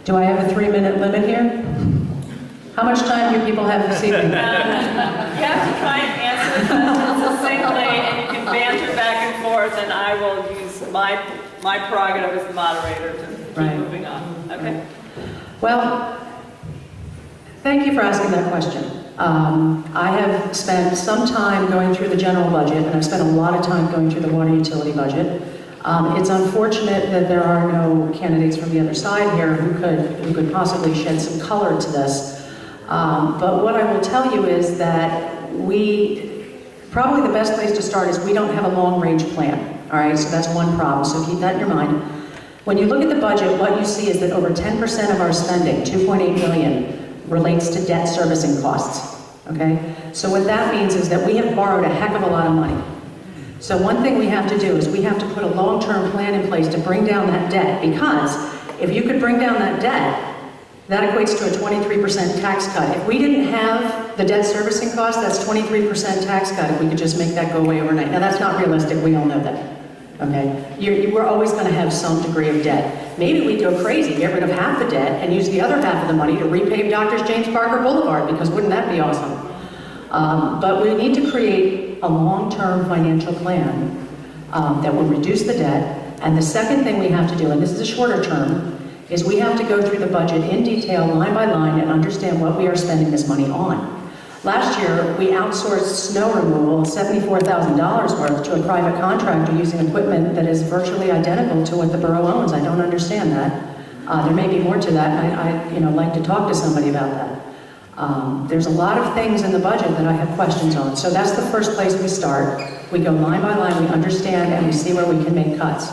Do I have a 3-minute limit here? How much time do people have this evening? You have to try and answer the questions succinctly, and you can banter back and forth, and I will use my prerogative as the moderator to keep Right. moving on. Okay? Well, thank you for asking that question. I have spent some time going through the general budget, and I've spent a lot of time going through the water utility budget. It's unfortunate that there are no candidates from the other side here who could possibly shed some color to this. But what I will tell you is that probably the best place to start is we don't have a long-range plan, all right? So that's one problem, so keep that in your mind. When you look at the budget, what you see is that over 10% of our spending, 2.8 billion, relates to debt servicing costs, okay? So what that means is that we have borrowed a heck of a lot of money. So one thing we have to do is we have to put a long-term plan in place to bring down that debt, because if you could bring down that debt, that equates to a 23% tax cut. If we didn't have the debt servicing cost, that's 23% tax cut if we could just make that go away overnight. Now that's not realistic, we all know that, okay? We're always gonna have some degree of debt. Maybe we go crazy, get rid of half the debt and use the other half of the money to repave Dr. James Parker Boulevard, because wouldn't that be awesome? But we need to create a long-term financial plan that will reduce the debt. And the second thing we have to do, and this is a shorter term, is we have to go through the budget in detail, line by line, and understand what we are spending this money on. Last year, we outsourced snow removal, $74,000 worth, to a private contractor using equipment that is virtually identical to what the borough owns. I don't understand that. There may be more to that, and I'd like to talk to somebody about that. There's a lot of things in the budget that I have questions on. So that's the first place we start. We go line by line, we understand, and we see where we can make cuts.